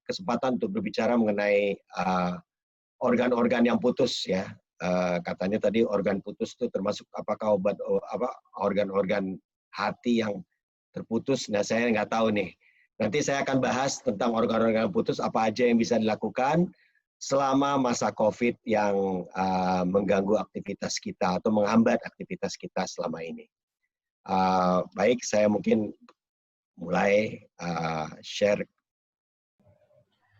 kesempatan untuk berbicara mengenai organ-organ yang putus ya. Katanya tadi organ putus itu termasuk apakah organ-organ hati yang terputus. Nah, saya nggak tahu nih. Nanti saya akan bahas tentang organ-organ putus, apa aja yang bisa dilakukan selama masa COVID yang mengganggu aktivitas kita atau menghambat aktivitas kita selama ini. Baik, saya mungkin mulai share.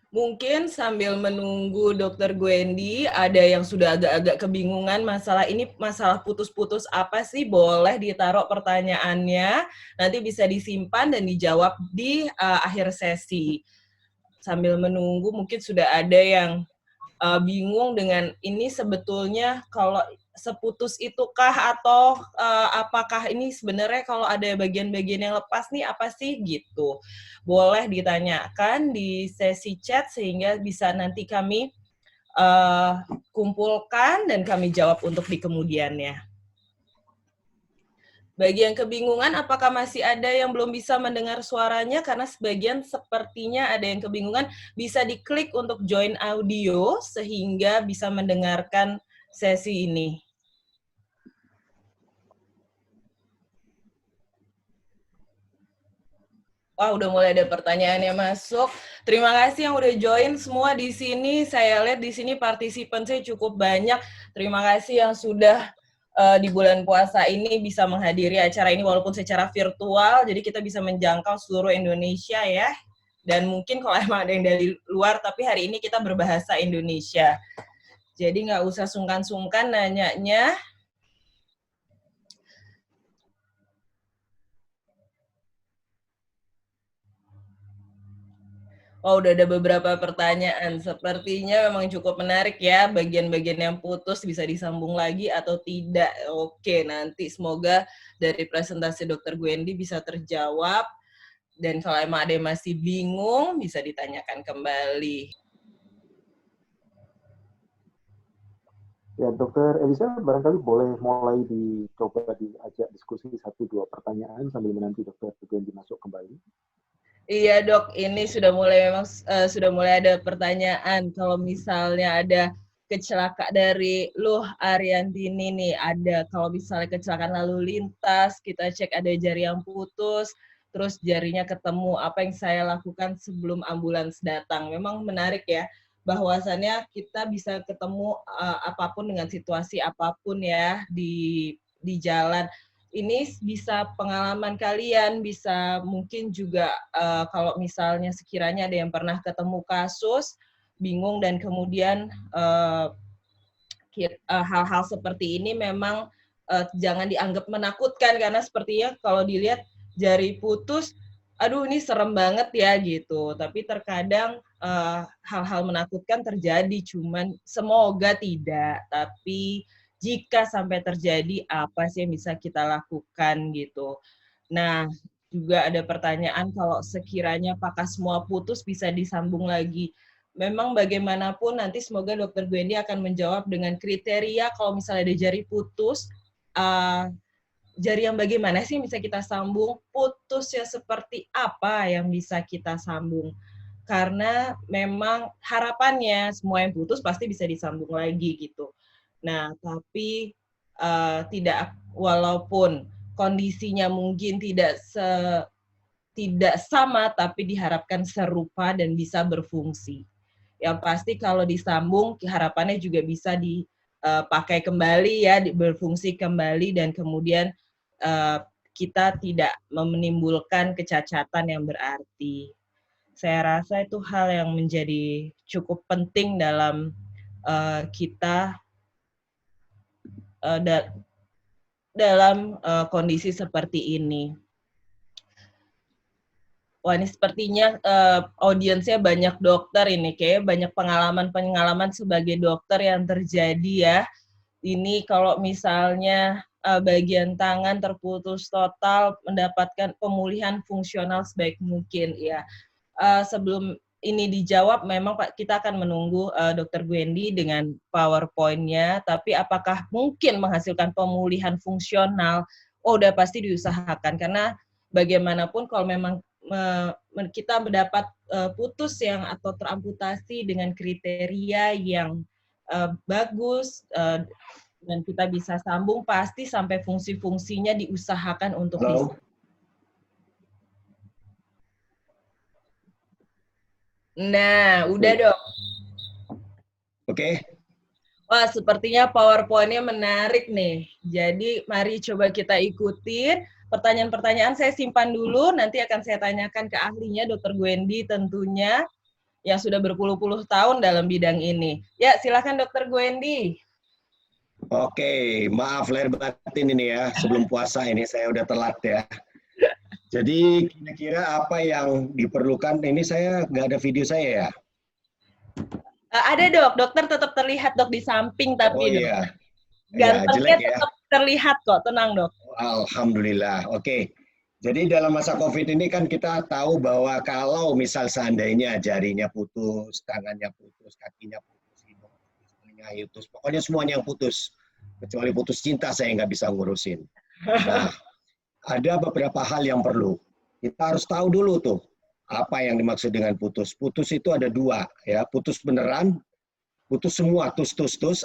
Mungkin sambil menunggu Dokter Gwendy, ada yang sudah agak-agak kebingungan masalah ini, masalah putus-putus apa sih? Boleh ditaruh pertanyaannya, nanti bisa disimpan dan dijawab di akhir sesi. Sambil menunggu, mungkin sudah ada yang bingung dengan ini sebetulnya kalau seputus itukah atau apakah ini sebenarnya kalau ada bagian-bagian yang lepas nih apa sih gitu. Boleh ditanyakan di sesi chat sehingga bisa nanti kami kumpulkan dan kami jawab untuk di kemudiannya. Bagi yang kebingungan, apakah masih ada yang belum bisa mendengar suaranya? Karena sebagian sepertinya ada yang kebingungan, bisa diklik untuk join audio sehingga bisa mendengarkan sesi ini. Wah, udah mulai ada pertanyaan yang masuk. Terima kasih yang udah join semua di sini. Saya lihat di sini partisipan saya cukup banyak. Terima kasih yang sudah di bulan puasa ini bisa menghadiri acara ini walaupun secara virtual, jadi kita bisa menjangkau seluruh Indonesia ya. Dan mungkin kalau emang ada yang dari luar, tapi hari ini kita berbahasa Indonesia. Jadi nggak usah sungkan-sungkan nanyanya. Oh, udah ada beberapa pertanyaan. Sepertinya memang cukup menarik ya, bagian-bagian yang putus bisa disambung lagi atau tidak. Oke, nanti semoga dari presentasi Dr. Gwendy bisa terjawab. Dan kalau emang ada yang masih bingung, bisa ditanyakan kembali. Ya, Dokter Elisa, barangkali boleh mulai dicoba diajak diskusi 1-2 pertanyaan sambil menanti Dokter Gwendy masuk kembali. Iya dok, ini sudah mulai memang sudah mulai ada pertanyaan. Kalau misalnya ada kecelakaan dari Luh Ariantini nih, ada kalau misalnya kecelakaan lalu lintas, kita cek ada jari yang putus, terus jarinya ketemu, apa yang saya lakukan sebelum ambulans datang. Memang menarik ya, bahwasannya kita bisa ketemu apapun dengan situasi apapun ya di jalan. Ini bisa pengalaman kalian, bisa mungkin juga kalau misalnya sekiranya ada yang pernah ketemu kasus, bingung dan kemudian hal-hal seperti ini memang jangan dianggap menakutkan karena sepertinya kalau dilihat jari putus, aduh ini serem banget ya gitu. Tapi terkadang hal-hal menakutkan terjadi, cuman semoga tidak. Tapi jika sampai terjadi, apa sih yang bisa kita lakukan gitu. Nah, juga ada pertanyaan kalau sekiranya apakah semua putus bisa disambung lagi. Memang bagaimanapun nanti semoga Dr. Gwendy akan menjawab dengan kriteria kalau misalnya ada jari putus, jari yang bagaimana sih yang bisa kita sambung, putusnya seperti apa yang bisa kita sambung. Karena memang harapannya semua yang putus pasti bisa disambung lagi gitu. Nah, tapi tidak, walaupun kondisinya mungkin tidak sama, tapi diharapkan serupa dan bisa berfungsi. Yang pasti kalau disambung, harapannya juga bisa dipakai kembali ya, berfungsi kembali dan kemudian kita tidak menimbulkan kecacatan yang berarti. Saya rasa itu hal yang menjadi cukup penting dalam kita dalam kondisi seperti ini. Wah, ini sepertinya audiensnya banyak dokter ini, kayak banyak pengalaman-pengalaman sebagai dokter yang terjadi ya. Ini kalau misalnya bagian tangan terputus total, mendapatkan pemulihan fungsional sebaik mungkin ya. Sebelum ini dijawab, memang Pak kita akan menunggu Dr. Gwendy dengan PowerPoint-nya, tapi apakah mungkin menghasilkan pemulihan fungsional? Oh, udah pasti diusahakan, karena bagaimanapun kalau memang kita mendapat putus yang atau teramputasi dengan kriteria yang bagus, dan kita bisa sambung, pasti sampai fungsi-fungsinya diusahakan untuk bisa. Halo. Nah, udah dong. Oke. Wah, sepertinya PowerPoint-nya menarik nih. Jadi, mari coba kita ikutin. Pertanyaan-pertanyaan saya simpan dulu, nanti akan saya tanyakan ke ahlinya, Dr. Gwendy tentunya, yang sudah berpuluh-puluh tahun dalam bidang ini. Ya, silakan Dr. Gwendy. Oke, maaf lahir batin ini ya, sebelum puasa ini saya udah telat ya. Jadi kira-kira apa yang diperlukan, ini saya nggak ada video saya ya? Ada dok, dokter tetap terlihat dok di samping tapi Oh dok. iya, ya Gantengnya jelek ya. tetap terlihat kok, tenang dok. Alhamdulillah, oke. Jadi dalam masa COVID ini kan kita tahu bahwa kalau misal seandainya jarinya putus, tangannya putus, kakinya putus, hidung putus, telinga putus, pokoknya semuanya yang putus. Kecuali putus cinta saya nggak bisa ngurusin. Nah, ada beberapa hal yang perlu. Kita harus tahu dulu tuh, apa yang dimaksud dengan putus. Putus itu ada dua, ya, putus beneran, putus semua, tus,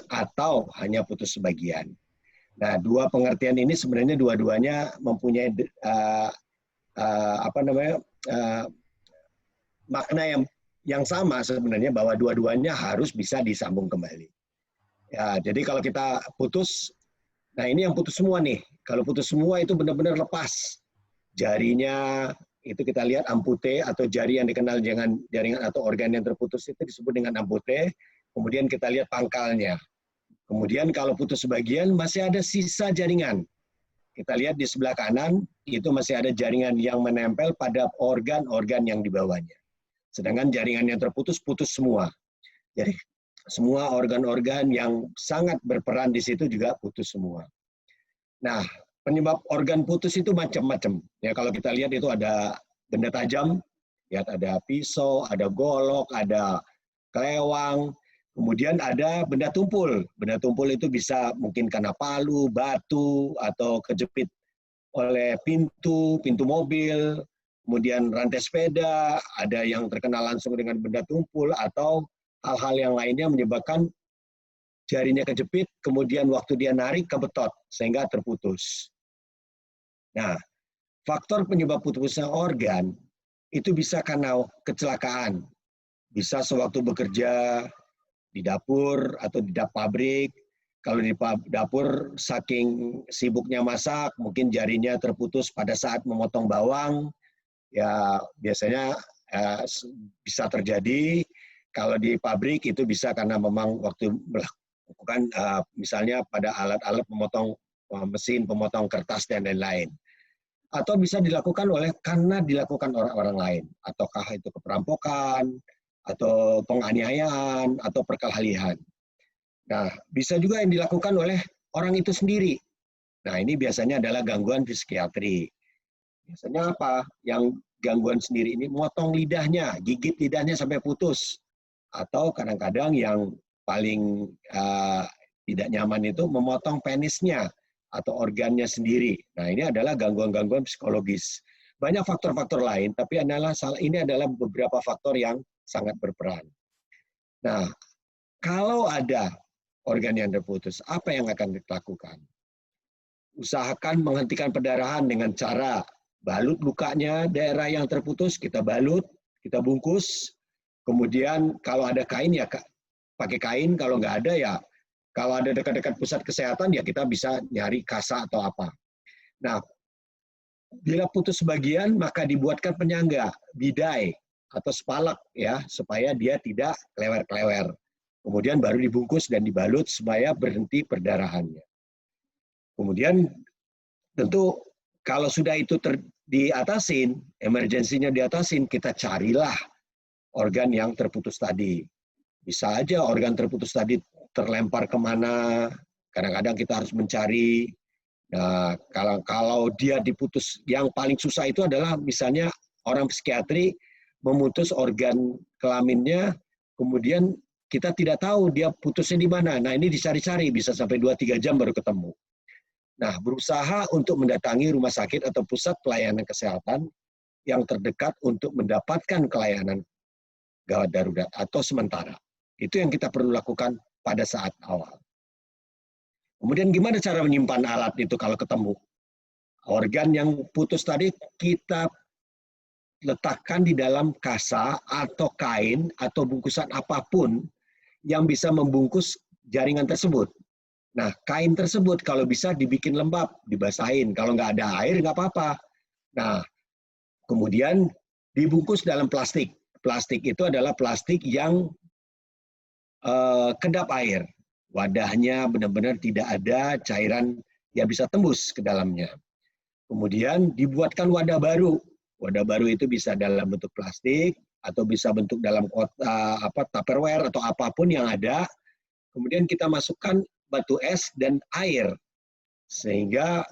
atau hanya putus sebagian. Nah, dua pengertian ini sebenarnya dua-duanya mempunyai makna yang sama sebenarnya, bahwa dua-duanya harus bisa disambung kembali. Ya, jadi kalau kita putus, nah ini yang putus semua nih. Kalau putus semua itu benar-benar lepas. Jarinya itu kita lihat ampute, atau jari yang dikenal dengan jaringan atau organ yang terputus itu disebut dengan ampute. Kemudian kita lihat pangkalnya. Kemudian kalau putus sebagian masih ada sisa jaringan. Kita lihat di sebelah kanan, itu masih ada jaringan yang menempel pada organ-organ yang di bawahnya. Sedangkan jaringan yang terputus, putus semua. Jadi semua organ-organ yang sangat berperan di situ juga putus semua. Nah, penyebab organ putus itu macam-macam. Ya, kalau kita lihat itu ada benda tajam, lihat ada pisau, ada golok, ada kelewang. Kemudian ada benda tumpul. Benda tumpul itu bisa mungkin karena palu, batu, atau kejepit oleh pintu mobil, kemudian rantai sepeda, ada yang terkena langsung dengan benda tumpul, atau hal-hal yang lainnya menyebabkan jarinya kejepit, kemudian waktu dia narik kebetot, sehingga terputus. Nah, faktor penyebab putusnya organ, itu bisa karena kecelakaan. Bisa sewaktu bekerja, di dapur atau di pabrik. Kalau di dapur saking sibuknya masak, mungkin jarinya terputus pada saat memotong bawang. Ya biasanya bisa terjadi. Kalau di pabrik itu bisa karena memang waktu melakukan misalnya pada alat-alat memotong mesin pemotong kertas dan lain-lain. Atau bisa dilakukan karena dilakukan orang lain, ataukah itu keperampokan, atau penganiayaan, atau perkelahian. Nah, bisa juga yang dilakukan oleh orang itu sendiri. Nah, ini biasanya adalah gangguan psikiatri. Biasanya apa? Yang gangguan sendiri ini motong lidahnya, gigit lidahnya sampai putus. Atau kadang-kadang yang paling tidak nyaman itu memotong penisnya atau organnya sendiri. Nah, ini adalah gangguan-gangguan psikologis. Banyak faktor-faktor lain, tapi ini adalah beberapa faktor yang sangat berperan. Nah, kalau ada organ yang terputus, apa yang akan dilakukan? Usahakan menghentikan perdarahan dengan cara balut lukanya, daerah yang terputus, kita balut, kita bungkus. Kemudian kalau ada kain ya pakai kain, kalau nggak ada ya, kalau ada dekat-dekat pusat kesehatan ya kita bisa nyari kasa atau apa. Nah, bila putus sebagian maka dibuatkan penyangga, bidai, atau spalak ya, supaya dia tidak klewer-klewer. Kemudian baru dibungkus dan dibalut supaya berhenti perdarahannya. Kemudian tentu kalau sudah itu diatasin, emergensinya diatasin, kita carilah organ yang terputus tadi. Bisa aja organ terputus tadi terlempar kemana, kadang-kadang kita harus mencari. Nah, kalau dia diputus, yang paling susah itu adalah misalnya orang psikiatri memutus organ kelaminnya, kemudian kita tidak tahu dia putusnya di mana. Nah, ini dicari-cari, bisa sampai 2-3 jam baru ketemu. Nah, berusaha untuk mendatangi rumah sakit atau pusat pelayanan kesehatan yang terdekat untuk mendapatkan pelayanan gawat darurat atau sementara. Itu yang kita perlu lakukan pada saat awal. Kemudian gimana cara menyimpan alat itu kalau ketemu? Organ yang putus tadi kita letakkan di dalam kasa atau kain atau bungkusan apapun yang bisa membungkus jaringan tersebut. Nah, kain tersebut kalau bisa dibikin lembab, dibasahin. Kalau nggak ada air, nggak apa-apa. Nah, kemudian dibungkus dalam plastik. Plastik itu adalah plastik yang kedap air. Wadahnya benar-benar tidak ada cairan yang bisa tembus ke dalamnya. Kemudian dibuatkan wadah baru. Wadah baru itu bisa dalam bentuk plastik atau bisa bentuk dalam Tupperware atau apapun yang ada. Kemudian kita masukkan batu es dan air sehingga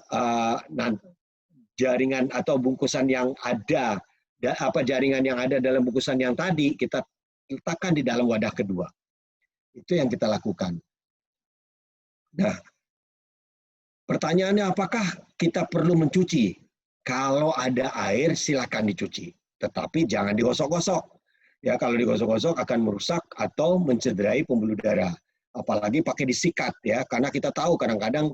jaringan atau bungkusan yang ada jaringan yang ada dalam bungkusan yang tadi kita letakkan di dalam wadah kedua. Itu yang kita lakukan. Nah, pertanyaannya apakah kita perlu mencuci? Kalau ada air silakan dicuci, tetapi jangan digosok-gosok. Ya, kalau digosok-gosok akan merusak atau mencederai pembuluh darah. Apalagi pakai disikat ya, karena kita tahu kadang-kadang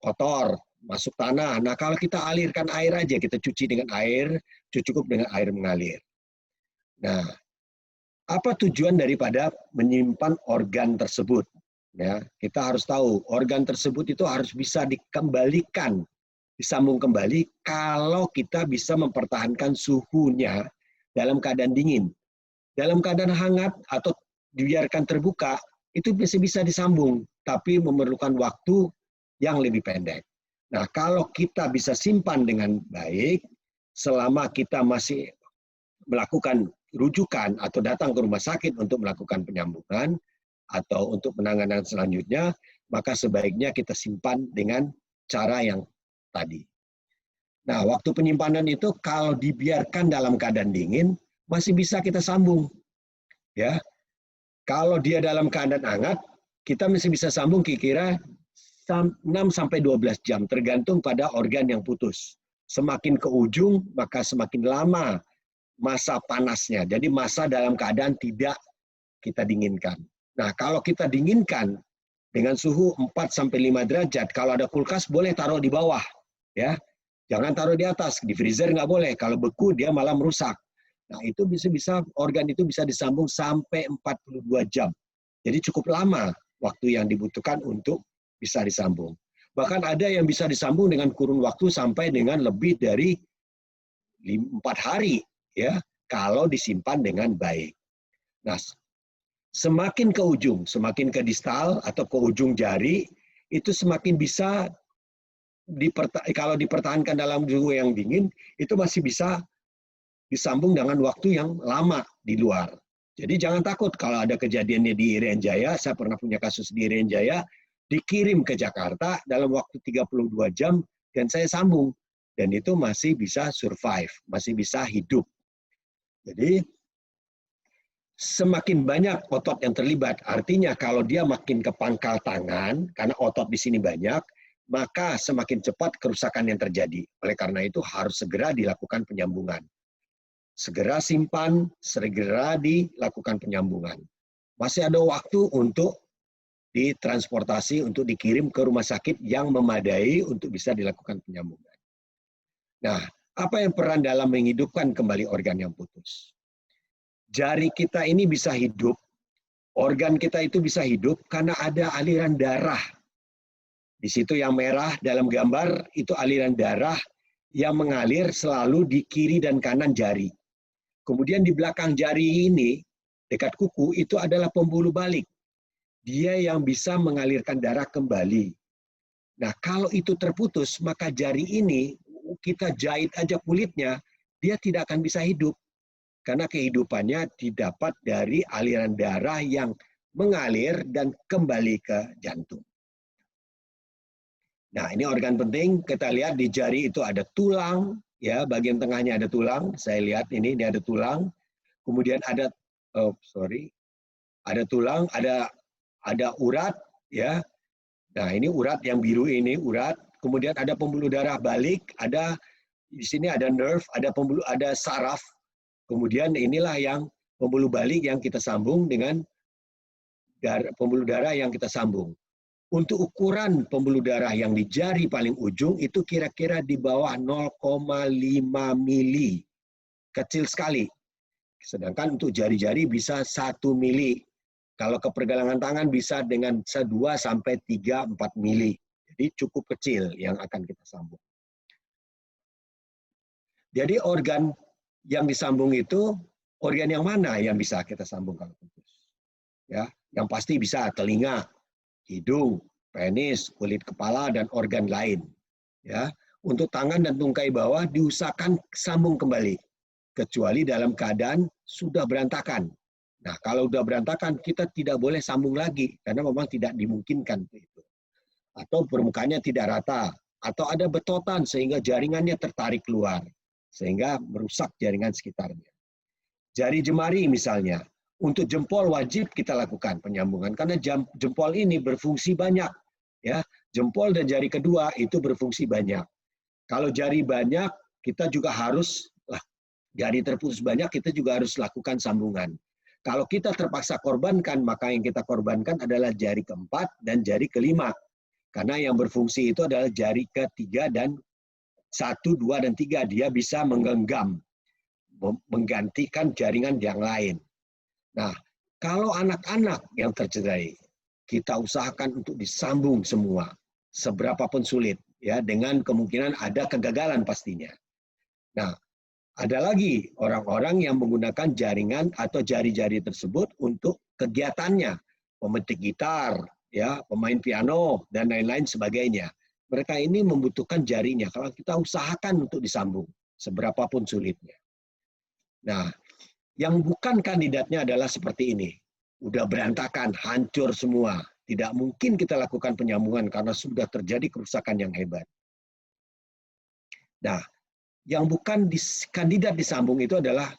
kotor, masuk tanah. Nah, kalau kita alirkan air aja, kita cuci dengan air, cukup dengan air mengalir. Nah, apa tujuan daripada menyimpan organ tersebut? Ya, kita harus tahu organ tersebut itu harus bisa dikembalikan, disambung kembali kalau kita bisa mempertahankan suhunya dalam keadaan dingin. Dalam keadaan hangat atau dibiarkan terbuka, itu masih bisa disambung, tapi memerlukan waktu yang lebih pendek. Nah, kalau kita bisa simpan dengan baik, selama kita masih melakukan rujukan atau datang ke rumah sakit untuk melakukan penyambungan atau untuk penanganan selanjutnya, maka sebaiknya kita simpan dengan cara yang tadi. Nah, waktu penyimpanan itu kalau dibiarkan dalam keadaan dingin, masih bisa kita sambung. Ya, kalau dia dalam keadaan hangat, kita masih bisa sambung kira-kira 6-12 jam, tergantung pada organ yang putus. Semakin ke ujung, maka semakin lama masa panasnya. Jadi masa dalam keadaan tidak kita dinginkan. Nah, kalau kita dinginkan dengan suhu 4-5 derajat, kalau ada kulkas boleh taruh di bawah. Ya, jangan taruh di atas, di freezer nggak boleh. Kalau beku dia malah merusak. Nah, itu bisa organ itu bisa disambung sampai 42 jam. Jadi cukup lama waktu yang dibutuhkan untuk bisa disambung. Bahkan ada yang bisa disambung dengan kurun waktu sampai dengan lebih dari 4 hari, ya, kalau disimpan dengan baik. Nah, semakin ke ujung, semakin ke distal atau ke ujung jari, itu semakin bisa kalau dipertahankan dalam suhu yang dingin, itu masih bisa disambung dengan waktu yang lama di luar. Jadi jangan takut kalau ada kejadiannya di Irian Jaya, saya pernah punya kasus di Irian Jaya, dikirim ke Jakarta dalam waktu 32 jam, dan saya sambung. Dan itu masih bisa survive, masih bisa hidup. Jadi, semakin banyak otot yang terlibat, artinya kalau dia makin ke pangkal tangan, karena otot di sini banyak, maka semakin cepat kerusakan yang terjadi. Oleh karena itu harus segera dilakukan penyambungan. Segera simpan, segera dilakukan penyambungan. Masih ada waktu untuk ditransportasi, untuk dikirim ke rumah sakit yang memadai untuk bisa dilakukan penyambungan. Nah, apa yang peran dalam menghidupkan kembali organ yang putus? Jari kita ini bisa hidup, organ kita itu bisa hidup karena ada aliran darah. Di situ yang merah dalam gambar itu aliran darah yang mengalir selalu di kiri dan kanan jari. Kemudian di belakang jari ini, dekat kuku, itu adalah pembuluh balik. Dia yang bisa mengalirkan darah kembali. Nah, kalau itu terputus, maka jari ini, kita jahit aja kulitnya, dia tidak akan bisa hidup. Karena kehidupannya didapat dari aliran darah yang mengalir dan kembali ke jantung. Nah, ini organ penting. Kita lihat di jari itu ada tulang, ya, bagian tengahnya ada tulang. Saya lihat ini ada tulang. Kemudian ada ada tulang, ada urat, ya. Nah, ini urat yang biru ini urat. Kemudian ada pembuluh darah balik, ada Di sini ada nerve, ada pembuluh, ada saraf. Kemudian inilah yang pembuluh balik yang kita sambung dengan pembuluh darah yang kita sambung. Untuk ukuran pembuluh darah yang di jari paling ujung itu kira-kira di bawah 0,5 mili. Kecil sekali. Sedangkan untuk jari-jari bisa 1 mili. Kalau ke pergelangan tangan bisa dengan 2 sampai 3, 4 mili. Jadi cukup kecil yang akan kita sambung. Jadi organ yang disambung itu, organ yang mana yang bisa kita sambung kalau putus? Ya, yang pasti bisa telinga, hidung, penis, kulit kepala, dan organ lain. Ya, untuk tangan dan tungkai bawah diusahakan sambung kembali, kecuali dalam keadaan sudah berantakan. Nah, kalau sudah berantakan, kita tidak boleh sambung lagi, karena memang tidak dimungkinkan itu. Atau permukaannya tidak rata, atau ada betotan sehingga jaringannya tertarik keluar, sehingga merusak jaringan sekitarnya. Jari jemari misalnya, untuk jempol wajib kita lakukan penyambungan karena jempol ini berfungsi banyak, ya. Jempol dan jari kedua itu berfungsi banyak. Kalau jari banyak, kita juga harus jari terputus banyak, kita juga harus lakukan sambungan. Kalau kita terpaksa korbankan, maka yang kita korbankan adalah jari keempat dan jari kelima. Karena yang berfungsi itu adalah jari ketiga dan 1, 2, dan 3. Dia bisa menggenggam, menggantikan jaringan yang lain. Nah, kalau anak-anak yang tercederai, kita usahakan untuk disambung semua, seberapapun sulit, ya, dengan kemungkinan ada kegagalan pastinya. Nah, ada lagi orang-orang yang menggunakan jaringan atau jari-jari tersebut untuk kegiatannya, pemetik gitar, ya, pemain piano, dan lain-lain sebagainya. Mereka ini membutuhkan jarinya. Kalau kita usahakan untuk disambung, seberapapun sulitnya. Nah, yang bukan kandidatnya adalah seperti ini. Udah berantakan, hancur semua. Tidak mungkin kita lakukan penyambungan karena sudah terjadi kerusakan yang hebat. Nah, yang bukan kandidat disambung itu adalah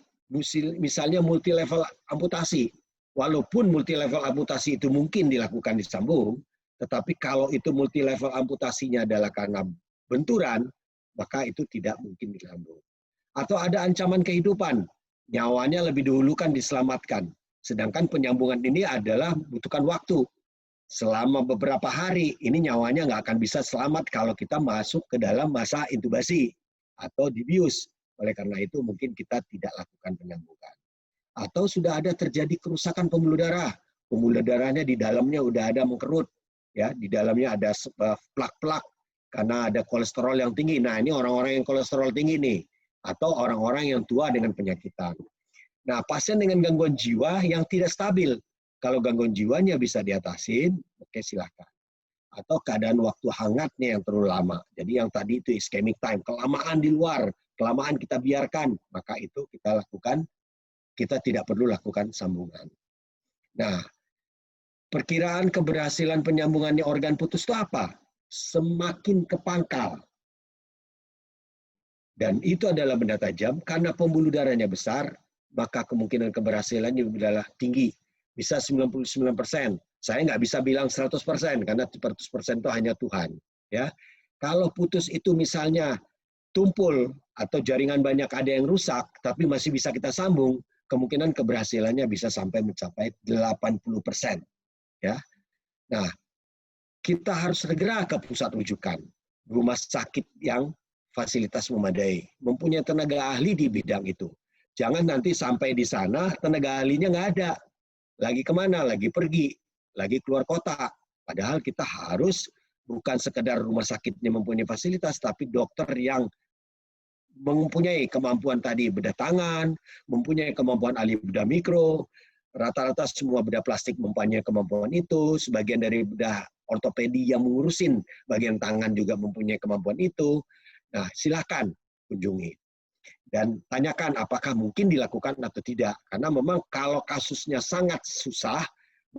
misalnya multi level amputasi. Walaupun multi level amputasi itu mungkin dilakukan disambung, tetapi kalau itu multi level amputasinya adalah karena benturan, maka itu tidak mungkin disambung. Atau ada ancaman kehidupan, nyawanya lebih dahulu kan diselamatkan. Sedangkan penyambungan ini adalah butuhkan waktu. Selama beberapa hari, ini nyawanya nggak akan bisa selamat kalau kita masuk ke dalam masa intubasi atau dibius. Oleh karena itu mungkin kita tidak lakukan penyambungan. Atau sudah ada terjadi kerusakan pembuluh darah. Pembuluh darahnya di dalamnya udah ada mengkerut. Ya, di dalamnya ada plak-plak karena ada kolesterol yang tinggi. Nah, ini orang-orang yang kolesterol tinggi nih. Atau orang-orang yang tua dengan penyakitan. Nah, pasien dengan gangguan jiwa yang tidak stabil. Kalau gangguan jiwanya bisa diatasin, oke silakan. Atau keadaan waktu hangatnya yang terlalu lama. Jadi yang tadi itu ischemic time, kelamaan di luar, kelamaan kita biarkan, maka itu kita lakukan, kita tidak perlu lakukan sambungan. Nah, perkiraan keberhasilan penyambungannya organ putus itu apa? Semakin ke pangkal. Dan itu adalah benda tajam, karena pembuluh darahnya besar, maka kemungkinan keberhasilannya adalah tinggi. Bisa 99%. Saya nggak bisa bilang 100%, karena 100% itu hanya Tuhan. Ya, kalau putus itu misalnya tumpul, atau jaringan banyak ada yang rusak, tapi masih bisa kita sambung, kemungkinan keberhasilannya bisa sampai mencapai 80%. Ya. Nah, kita harus segera ke pusat rujukan, rumah sakit yang fasilitas memadai, mempunyai tenaga ahli di bidang itu. Jangan nanti sampai di sana tenaga ahlinya nggak ada, lagi kemana, lagi pergi, lagi keluar kota. Padahal kita harus bukan sekedar rumah sakitnya mempunyai fasilitas, tapi dokter yang mempunyai kemampuan tadi bedah tangan, mempunyai kemampuan ahli bedah mikro, rata-rata semua bedah plastik mempunyai kemampuan itu, sebagian dari bedah ortopedi yang mengurusin bagian tangan juga mempunyai kemampuan itu. Nah, silakan kunjungi. Dan tanyakan apakah mungkin dilakukan atau tidak. Karena memang kalau kasusnya sangat susah,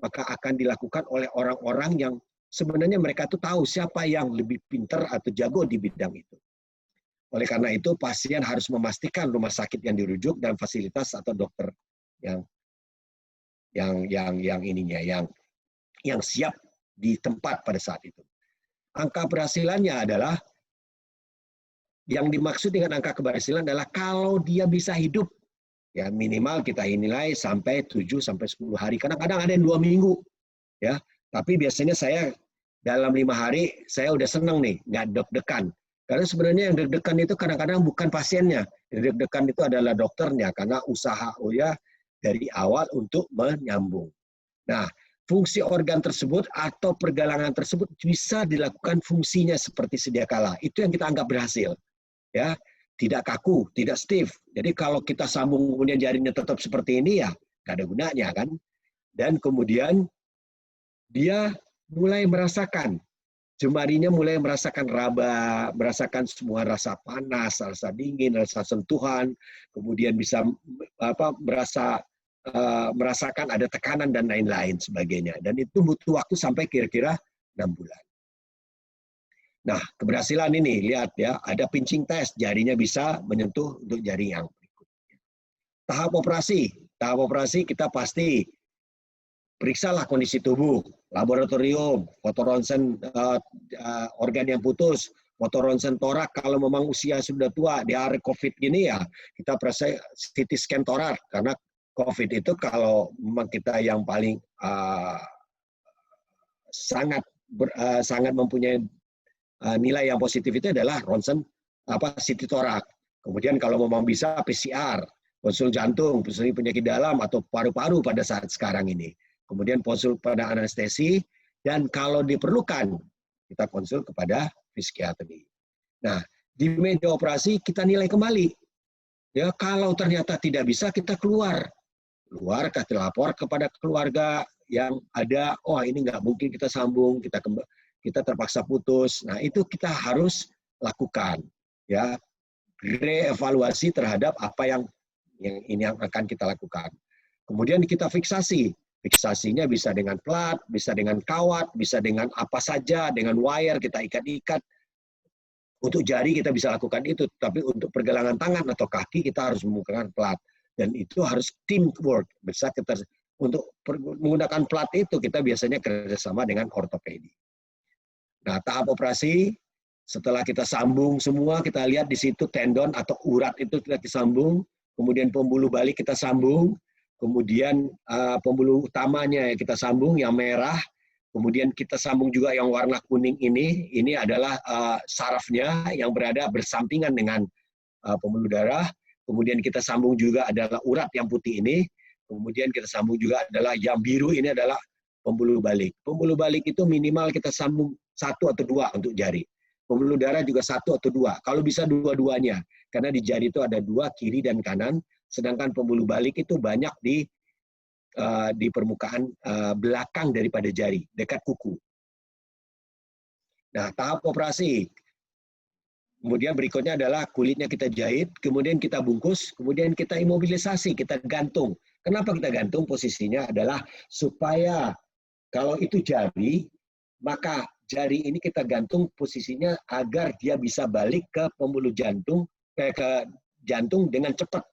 maka akan dilakukan oleh orang-orang yang sebenarnya mereka tuh tahu siapa yang lebih pintar atau jago di bidang itu. Oleh karena itu, pasien harus memastikan rumah sakit yang dirujuk dan fasilitas atau dokter yang siap di tempat pada saat itu. Angka berhasilannya adalah yang dimaksud dengan angka keberhasilan adalah kalau dia bisa hidup, ya minimal kita nilai sampai 7 sampai 10 hari. Kadang-kadang ada yang 2 minggu, ya. Tapi biasanya saya dalam 5 hari saya udah seneng nih, nggak deg-degan. Karena sebenarnya yang deg-degan itu kadang-kadang bukan pasiennya, yang deg-degan itu adalah dokternya karena usaha Oya dari awal untuk menyambung. Nah, fungsi organ tersebut atau pergelangan tersebut bisa dilakukan fungsinya seperti sedia kala. Itu yang kita anggap berhasil. Ya, tidak kaku, tidak stiff. Jadi kalau kita sambung kemudian jarinya tetap seperti ini ya nggak ada gunanya kan. Dan kemudian dia mulai merasakan, jemarinya mulai merasakan raba, merasakan semua rasa panas, rasa dingin, rasa sentuhan, kemudian bisa merasakan ada tekanan dan lain-lain sebagainya. Dan itu butuh waktu sampai kira-kira 6 bulan. Nah, keberhasilan ini, lihat ya, ada pinching test, jarinya bisa menyentuh untuk jari yang berikutnya. Tahap operasi kita pasti periksalah kondisi tubuh, laboratorium, foto ronsen organ yang putus, foto ronsen torak kalau memang usia sudah tua, di hari COVID gini ya, kita periksa CT scan torak, karena COVID itu kalau memang kita yang paling sangat mempunyai nilai yang positif itu adalah ronsen CT torak. Kemudian kalau memang bisa PCR, konsul jantung, konsul penyakit dalam atau paru-paru pada saat sekarang ini. Kemudian konsul pada anestesi dan kalau diperlukan kita konsul kepada psikiatri. Nah, di meja operasi kita nilai kembali. Ya, kalau ternyata tidak bisa kita keluar kita lapor kepada keluarga yang ada, oh ini nggak mungkin kita sambung, kita terpaksa putus. Nah, itu kita harus lakukan, ya, reevaluasi terhadap apa yang akan kita lakukan. Kemudian kita fiksasi. Fiksasinya bisa dengan plat, bisa dengan kawat, bisa dengan apa saja, dengan wire kita ikat-ikat. Untuk jari kita bisa lakukan itu, tapi untuk pergelangan tangan atau kaki kita harus menggunakan plat. Dan itu harus teamwork. Untuk menggunakan plat itu kita biasanya kerjasama dengan ortopedi. Nah, tahap operasi, setelah kita sambung semua, kita lihat di situ tendon atau urat itu kita disambung, kemudian pembuluh balik kita sambung, kemudian pembuluh utamanya kita sambung yang merah, kemudian kita sambung juga yang warna kuning ini adalah sarafnya yang berada bersampingan dengan pembuluh darah, kemudian kita sambung juga adalah urat yang putih ini, kemudian kita sambung juga adalah yang biru ini adalah pembuluh balik. Pembuluh balik itu minimal kita sambung 1 atau 2 untuk jari. Pembuluh darah juga 1 atau 2. Kalau bisa dua-duanya. Karena di jari itu ada 2, kiri dan kanan. Sedangkan pembuluh balik itu banyak di permukaan belakang daripada jari, dekat kuku. Nah, tahap operasi. Kemudian berikutnya adalah kulitnya kita jahit, kemudian kita bungkus, kemudian kita imobilisasi, kita gantung. Kenapa kita gantung? Posisinya adalah supaya kalau itu jari, maka jari ini kita gantung posisinya agar dia bisa balik ke pembuluh jantung, ke jantung dengan cepat.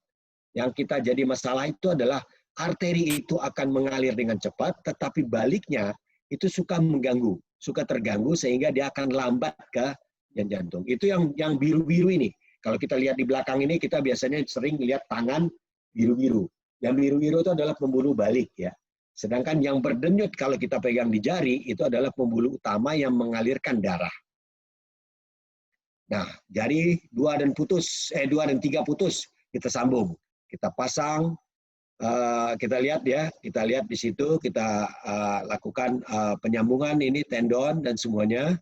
Yang kita jadi masalah itu adalah arteri itu akan mengalir dengan cepat, tetapi baliknya itu suka mengganggu, suka terganggu sehingga dia akan lambat ke jantung. Itu yang biru-biru ini. Kalau kita lihat di belakang ini, kita biasanya sering lihat tangan biru-biru. Yang biru-biru itu adalah pembuluh balik ya. Sedangkan yang berdenyut kalau kita pegang di jari itu adalah pembuluh utama yang mengalirkan darah. Nah, jari 2 dan 3 putus kita sambung, kita pasang, kita lihat ya, kita lihat di situ kita lakukan penyambungan ini tendon dan semuanya,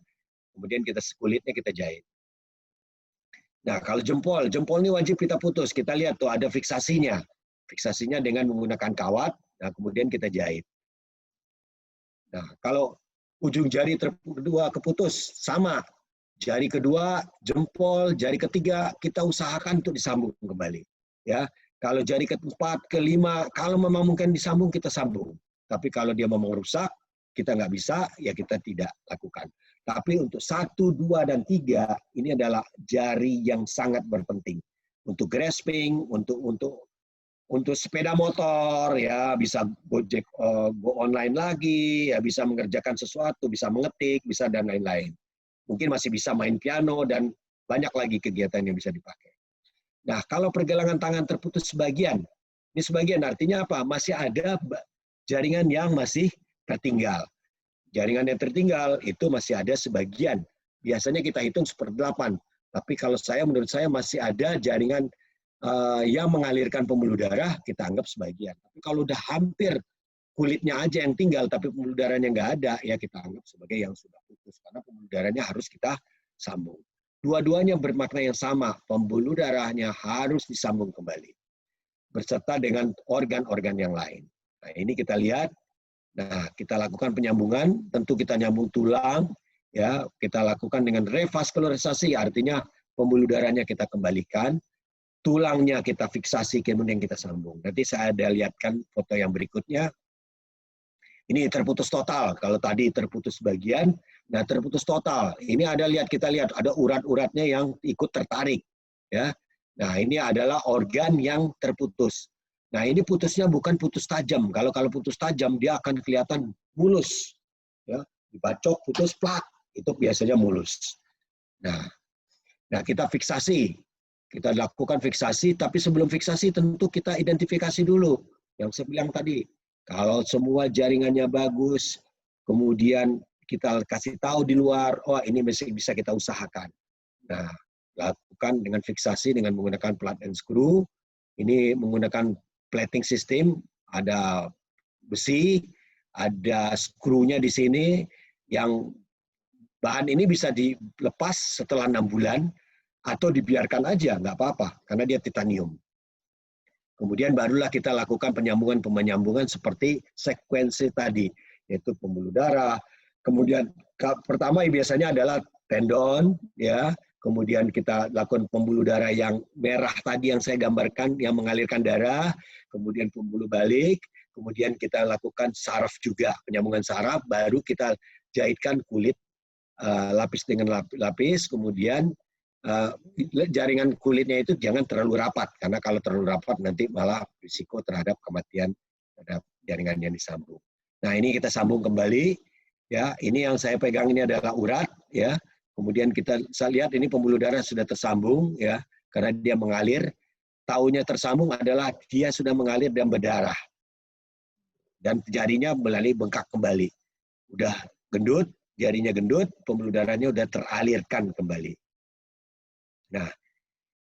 kemudian kulitnya kita jahit. Nah, kalau jempol ini wajib kita putus, kita lihat tuh ada fiksasinya dengan menggunakan kawat. Nah, kemudian kita jahit. Nah, kalau ujung jari kedua keputus, sama. Jari kedua, jempol, jari ketiga, kita usahakan untuk disambung kembali. Ya, kalau jari keempat, kelima, kalau memang mungkin disambung, kita sambung. Tapi kalau dia memang rusak, kita nggak bisa, ya kita tidak lakukan. Tapi untuk 1, 2, dan 3, ini adalah jari yang sangat berpenting. Untuk grasping, untuk sepeda motor, ya bisa Gojek, go online lagi, ya bisa mengerjakan sesuatu, bisa mengetik, bisa dan lain-lain. Mungkin masih bisa main piano dan banyak lagi kegiatan yang bisa dipakai. Nah, kalau pergelangan tangan terputus sebagian, ini sebagian artinya apa? Masih ada jaringan yang masih tertinggal. Jaringan yang tertinggal itu masih ada sebagian. Biasanya kita hitung 1/8. Tapi kalau menurut saya masih ada jaringan yang mengalirkan pembuluh darah, kita anggap sebagian. Tapi kalau udah hampir kulitnya aja yang tinggal, tapi pembuluh darahnya nggak ada, ya kita anggap sebagai yang sudah putus. Karena pembuluh darahnya harus kita sambung. Dua-duanya bermakna yang sama, pembuluh darahnya harus disambung kembali. Beserta dengan organ-organ yang lain. Nah, ini kita lihat. Nah, kita lakukan penyambungan, tentu kita nyambung tulang, ya, kita lakukan dengan revaskularisasi, artinya pembuluh darahnya kita kembalikan, tulangnya kita fiksasi, kemudian kita sambung. Nanti saya ada lihatkan foto yang berikutnya. Ini terputus total, kalau tadi terputus bagian, nah terputus total. Ini kita lihat ada urat-uratnya yang ikut tertarik, ya. Nah, ini adalah organ yang terputus. Nah, ini putusnya bukan putus tajam. Kalau putus tajam, dia akan kelihatan mulus. Ya, dibacok, putus, plak. Itu biasanya mulus. Nah, kita fiksasi. Kita lakukan fiksasi, tapi sebelum fiksasi tentu kita identifikasi dulu. Yang saya bilang tadi, kalau semua jaringannya bagus, kemudian kita kasih tahu di luar, oh ini bisa kita usahakan. Nah, lakukan dengan fiksasi dengan menggunakan plat and screw. Ini menggunakan plating system, ada besi, ada skrunya di sini, yang bahan ini bisa dilepas setelah 6 bulan, atau dibiarkan aja, nggak apa-apa, karena dia titanium. Kemudian barulah kita lakukan penyambungan seperti sekuensi tadi, yaitu pembuluh darah. Kemudian pertama biasanya adalah tendon, ya. Kemudian kita lakukan pembuluh darah yang merah tadi yang saya gambarkan, yang mengalirkan darah. Kemudian pembuluh balik. Kemudian kita lakukan saraf juga, penyambungan saraf. Baru kita jahitkan kulit lapis dengan lapis. Kemudian jaringan kulitnya itu jangan terlalu rapat, karena kalau terlalu rapat nanti malah risiko terhadap kematian terhadap jaringan yang disambung. Nah, ini kita sambung kembali, ya. Ini yang saya pegang ini adalah urat, ya. Kemudian saya lihat ini pembuluh darah sudah tersambung, ya, karena dia mengalir. Taunya tersambung adalah dia sudah mengalir dan berdarah, dan jarinya melalui bengkak kembali. Udah gendut, jarinya gendut, pembuluh darahnya udah teralirkan kembali. Nah,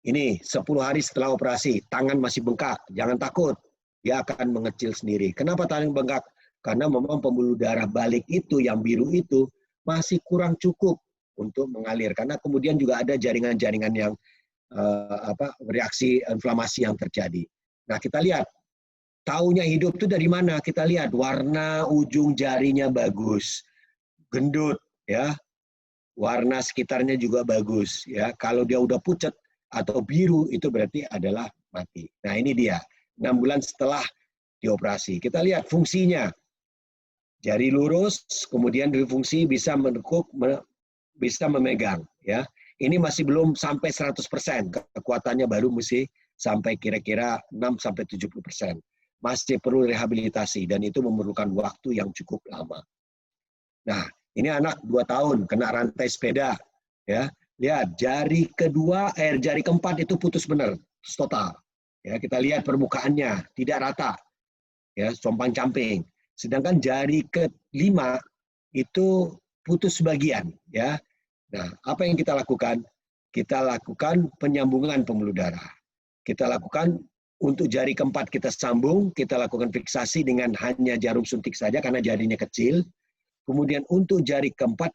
ini 10 hari setelah operasi, tangan masih bengkak, jangan takut, dia akan mengecil sendiri. Kenapa tangan bengkak? Karena memang pembuluh darah balik itu, yang biru itu, masih kurang cukup untuk mengalir. Karena kemudian juga ada jaringan-jaringan yang reaksi inflamasi yang terjadi. Nah, kita lihat, taunya hidup itu dari mana? Kita lihat, warna ujung jarinya bagus, gendut, ya. Warna sekitarnya juga bagus, ya. Kalau dia udah pucat atau biru, itu berarti adalah mati. Nah, ini dia, 6 bulan setelah dioperasi. Kita lihat fungsinya. Jari lurus, kemudian berfungsi bisa menekuk, bisa memegang, ya. Ini masih belum sampai 100%, kekuatannya baru mesti sampai kira-kira 6-70%. Masih perlu rehabilitasi, dan itu memerlukan waktu yang cukup lama. Nah, ini anak 2 tahun, kena rantai sepeda, ya. Lihat, jari keempat itu putus benar, total. Ya, kita lihat permukaannya, tidak rata, ya, compang-camping. Sedangkan jari ke-5 itu putus sebagian, ya. Nah, apa yang kita lakukan? Kita lakukan penyambungan pembuluh darah. Kita lakukan untuk jari keempat kita sambung, kita lakukan fiksasi dengan hanya jarum suntik saja karena jarinya kecil. Kemudian untuk jari keempat,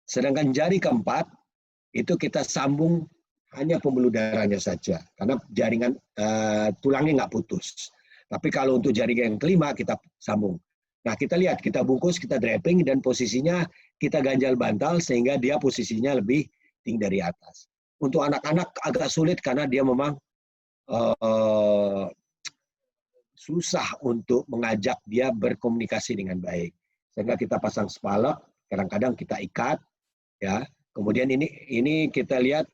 sedangkan jari keempat itu kita sambung hanya pembuluh darahnya saja, karena jaringan tulangnya nggak putus. Tapi kalau untuk jaringan yang kelima kita sambung. Nah, kita lihat, kita bungkus, kita draping, dan posisinya kita ganjal bantal sehingga dia posisinya lebih tinggi dari atas. Untuk anak-anak agak sulit karena dia memang susah untuk mengajak dia berkomunikasi dengan baik. Sehingga kita pasang spalek, kadang-kadang kita ikat, ya. Kemudian ini kita lihat,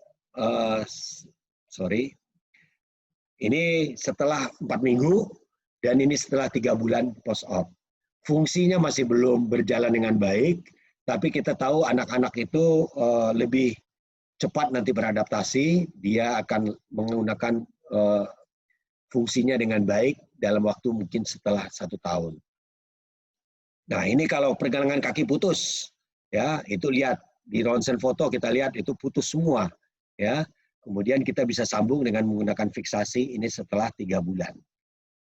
ini setelah 4 minggu dan ini setelah 3 bulan post op. Fungsinya masih belum berjalan dengan baik, Tapi kita tahu anak-anak itu lebih cepat nanti beradaptasi, dia akan menggunakan fungsinya dengan baik dalam waktu mungkin setelah 1 tahun. Nah, ini kalau pergelangan kaki putus, ya itu lihat di ronsen foto kita lihat itu putus semua, ya. Kemudian kita bisa sambung dengan menggunakan fiksasi ini setelah 3 bulan,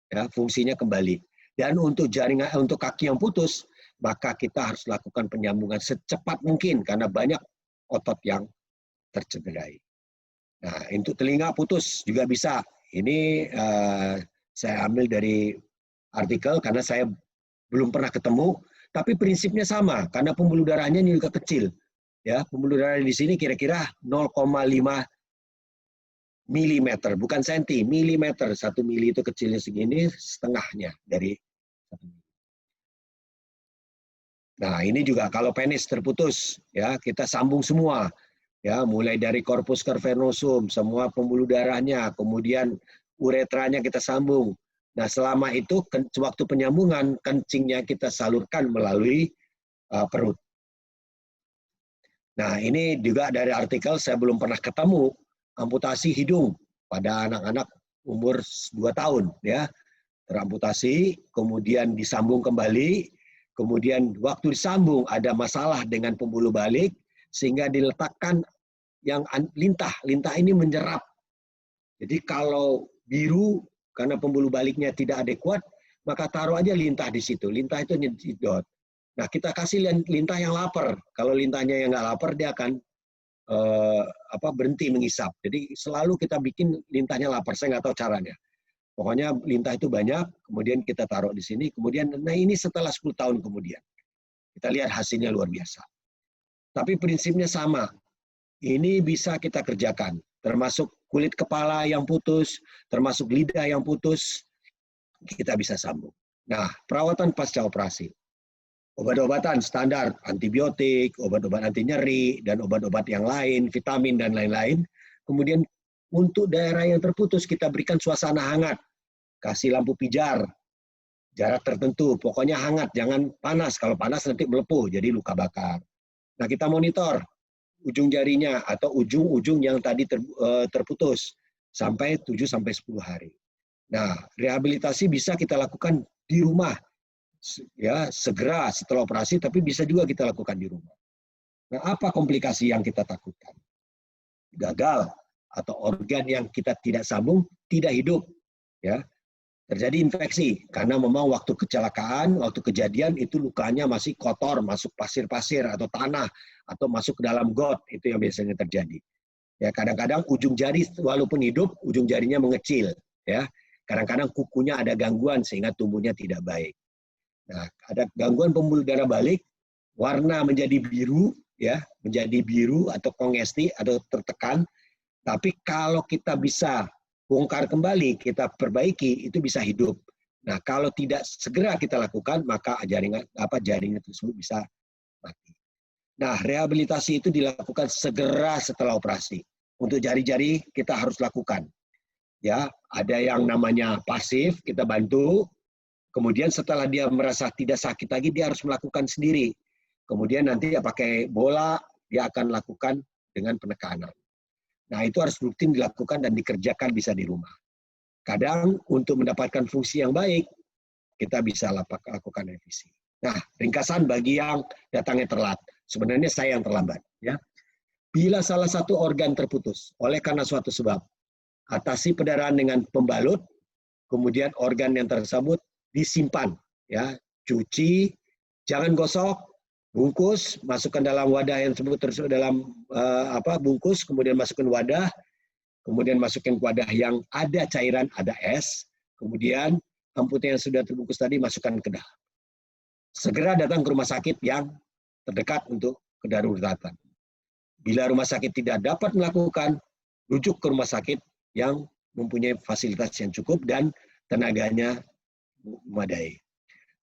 ya fungsinya kembali. Dan untuk jaringan untuk kaki yang putus, maka kita harus lakukan penyambungan secepat mungkin karena banyak otot yang tercederai. Nah, untuk telinga putus juga bisa. Ini saya ambil dari artikel karena saya belum pernah ketemu, tapi prinsipnya sama karena pembuluh darahnya ini juga kecil. Ya, pembuluh darah di sini kira-kira 0,5 mm, bukan senti, milimeter. 1 mili itu kecilnya segini, setengahnya dari 1 mili. Nah, ini juga kalau penis terputus, ya kita sambung semua. Ya, mulai dari corpus cavernosum, semua pembuluh darahnya, kemudian uretranya kita sambung. Nah, selama itu waktu penyambungan kencingnya kita salurkan melalui perut. Nah, ini juga dari artikel saya belum pernah ketemu amputasi hidung pada anak-anak umur 2 tahun, ya. Teramputasi, kemudian disambung kembali, kemudian waktu disambung ada masalah dengan pembuluh balik sehingga diletakkan yang lintah ini menyerap. Jadi kalau biru karena pembuluh baliknya tidak adekuat, maka taruh aja lintah di situ. Lintah itu nyedot. Nah, kita kasih lintah yang lapar. Kalau lintahnya yang nggak lapar, dia akan berhenti mengisap. Jadi selalu kita bikin lintahnya lapar. Saya nggak tahu caranya. Pokoknya lintah itu banyak, kemudian kita taruh di sini. Kemudian, nah ini setelah 10 tahun kemudian. Kita lihat hasilnya luar biasa. Tapi prinsipnya sama. Ini bisa kita kerjakan, termasuk kulit kepala yang putus, termasuk lidah yang putus, kita bisa sambung. Nah, perawatan pasca operasi. Obat-obatan standar, antibiotik, obat-obat anti nyeri, dan obat-obat yang lain, vitamin, dan lain-lain. Kemudian untuk daerah yang terputus, kita berikan suasana hangat. Kasih lampu pijar, jarak tertentu, pokoknya hangat, jangan panas. Kalau panas nanti melepuh, jadi luka bakar. Nah, kita monitor ujung jarinya atau ujung-ujung yang tadi terputus sampai 7-10 hari. Nah, rehabilitasi bisa kita lakukan di rumah, ya segera setelah operasi, tapi bisa juga kita lakukan di rumah. Nah, apa komplikasi yang kita takutkan? Gagal atau organ yang kita tidak sambung tidak hidup, ya. Terjadi infeksi karena memang waktu kecelakaan, waktu kejadian itu lukanya masih kotor, masuk pasir-pasir atau tanah atau masuk ke dalam got, itu yang biasanya terjadi. Ya, kadang-kadang ujung jari walaupun hidup, ujung jarinya mengecil, ya. Kadang-kadang kukunya ada gangguan sehingga tumbuhnya tidak baik. Nah, ada gangguan pembuluh darah balik, warna menjadi biru, ya, menjadi biru atau kongesti atau tertekan. Tapi kalau kita bisa bongkar kembali, kita perbaiki, itu bisa hidup. Nah, kalau tidak segera kita lakukan, maka jaringan tersebut bisa mati. Nah, rehabilitasi itu dilakukan segera setelah operasi. Untuk jari-jari kita harus lakukan. Ya, ada yang namanya pasif, kita bantu. Kemudian setelah dia merasa tidak sakit lagi, dia harus melakukan sendiri. Kemudian nanti dia pakai bola, dia akan lakukan dengan penekanan. Nah, itu harus rutin dilakukan dan dikerjakan bisa di rumah. Kadang untuk mendapatkan fungsi yang baik, kita bisa lakukan revisi. Nah, ringkasan bagi yang datangnya telat. Sebenarnya saya yang terlambat. Ya. Bila salah satu organ terputus oleh karena suatu sebab, atasi perdarahan dengan pembalut, kemudian organ yang tersebut disimpan. Ya. Cuci, jangan gosok, bungkus, masukkan dalam wadah yang tersebut dalam bungkus, kemudian masukkan wadah, kemudian masukkan wadah yang ada cairan, ada es, kemudian amputnya yang sudah terbungkus tadi masukkan ke dalam. Segera datang ke rumah sakit yang terdekat untuk kedaruratan. Bila rumah sakit tidak dapat melakukan, rujuk ke rumah sakit yang mempunyai fasilitas yang cukup dan tenaganya memadai.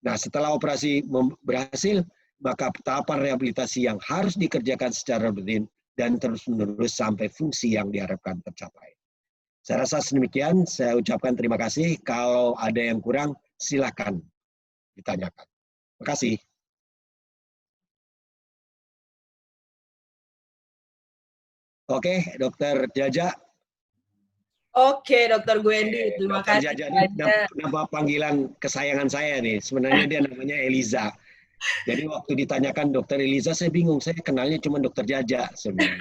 Nah, setelah operasi berhasil, maka tahapan rehabilitasi yang harus dikerjakan secara rutin dan terus-menerus sampai fungsi yang diharapkan tercapai. Saya rasa sedemikian, saya ucapkan terima kasih. Kalau ada yang kurang, silakan ditanyakan. Terima kasih. Oke, Dokter Jaja. Oke, Dokter Gwendy, terima Dokter kasih Jaja ini banyak. nama panggilan kesayangan saya nih. Sebenarnya dia namanya Eliza. Jadi waktu ditanyakan Dokter Eliza, saya bingung. Saya kenalnya cuma Dokter Jaja sebenarnya.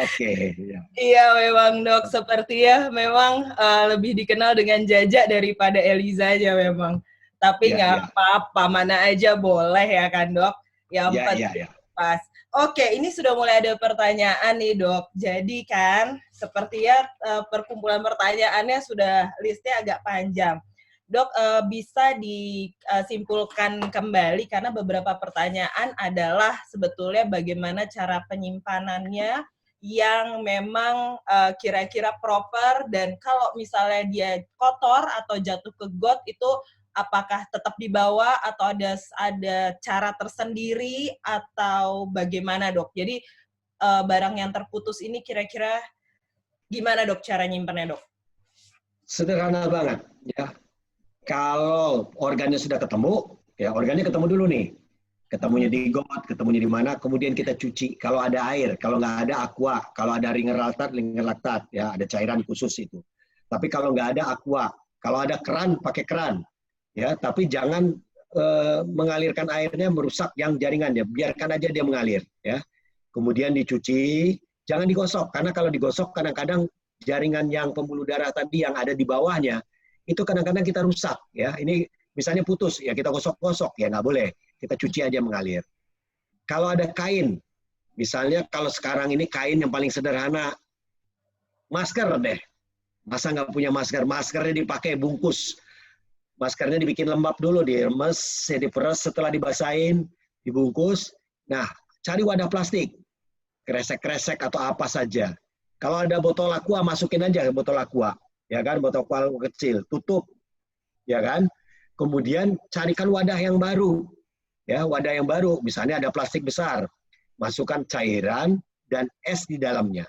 Oke, ya. Iya, memang Dok, seperti ya, memang lebih dikenal dengan Jaja daripada Eliza aja memang. Tapi Ya, nggak ya. apa-apa, mana aja boleh ya kan Dok. Yang Ya, ya, penting ya. pas. Oke, ini sudah mulai ada pertanyaan nih Dok. Jadi kan, seperti ya perkumpulan pertanyaannya sudah listnya agak panjang. Dok, bisa disimpulkan kembali karena beberapa pertanyaan adalah sebetulnya bagaimana cara penyimpanannya yang memang kira-kira proper, dan kalau misalnya dia kotor atau jatuh ke got itu apakah tetap dibawa atau ada cara tersendiri atau bagaimana Dok? Jadi barang yang terputus ini kira-kira gimana Dok cara nyimpennya Dok? Sederhana banget ya. Kalau organnya sudah ketemu, ya organnya ketemu dulu nih. Ketemunya di got, ketemunya di mana, kemudian kita cuci. Kalau ada air, kalau nggak ada aqua, kalau ada ringer laktat, ya ada cairan khusus itu. Tapi kalau nggak ada aqua, kalau ada keran, pakai keran. Ya, tapi jangan mengalirkan airnya merusak yang jaringannya. Biarkan aja dia mengalir. Ya. Kemudian dicuci, jangan digosok. Karena kalau digosok kadang-kadang jaringan yang pembuluh darah tadi yang ada di bawahnya, itu kadang-kadang kita rusak. Ya, ini misalnya putus, ya kita gosok-gosok, ya nggak boleh. Kita cuci aja mengalir. Kalau ada kain, misalnya kalau sekarang ini kain yang paling sederhana, masker deh. Masa nggak punya masker? Maskernya dipakai bungkus. Maskernya dibikin lembab dulu, diremes, diperes, setelah dibasahin, dibungkus. Nah, cari wadah plastik. Kresek-kresek atau apa saja. Kalau ada botol aqua, masukin aja botol aqua. Ya kan, botol aqua kecil. Tutup. Ya kan? Kemudian carikan wadah yang baru. Ya, wadah yang baru, misalnya ada plastik besar, masukkan cairan dan es di dalamnya.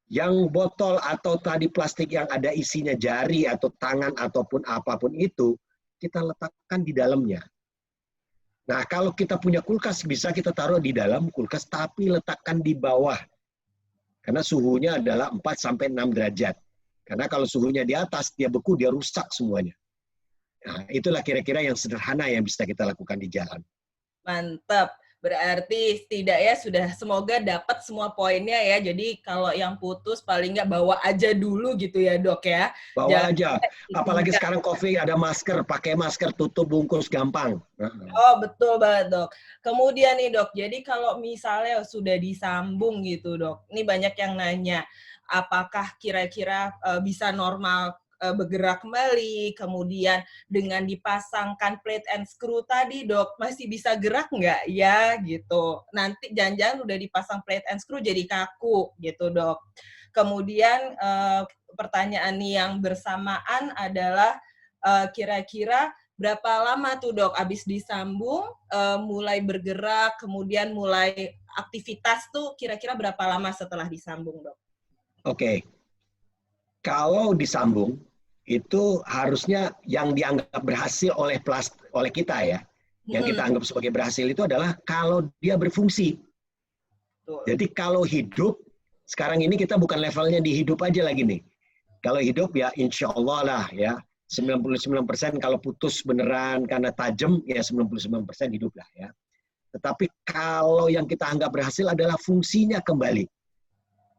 Yang botol atau tadi plastik yang ada isinya jari atau tangan ataupun apapun itu, kita letakkan di dalamnya. Nah, kalau kita punya kulkas, bisa kita taruh di dalam kulkas, tapi letakkan di bawah. Karena suhunya adalah 4-6 derajat. Karena kalau suhunya di atas, dia beku, dia rusak semuanya. Nah, itulah kira-kira yang sederhana yang bisa kita lakukan di jalan. Mantap. Berarti setidaknya sudah semoga dapat semua poinnya ya. Jadi kalau yang putus paling nggak bawa aja dulu gitu ya Dok ya. Bawa aja. Apalagi sekarang COVID ada masker, pakai masker, tutup, bungkus, gampang. Oh betul banget Dok. Kemudian nih Dok, jadi kalau misalnya sudah disambung gitu Dok, ini banyak yang nanya, apakah kira-kira bisa normal bergerak kembali, kemudian dengan dipasangkan plate and screw tadi Dok, masih bisa gerak nggak ya gitu. Nanti jangan-jangan udah dipasang plate and screw jadi kaku gitu Dok. Kemudian pertanyaan yang bersamaan adalah kira-kira berapa lama tuh Dok abis disambung, mulai bergerak, kemudian mulai aktivitas tuh kira-kira berapa lama setelah disambung Dok? Oke. Kalau disambung, itu harusnya yang dianggap berhasil oleh kita ya. Yang kita anggap sebagai berhasil itu adalah kalau dia berfungsi. Jadi kalau hidup, sekarang ini kita bukan levelnya di hidup aja lagi nih. Kalau hidup ya insya Allah lah ya. 99% kalau putus beneran karena tajam, ya 99% hidup lah ya. Tetapi kalau yang kita anggap berhasil adalah fungsinya kembali.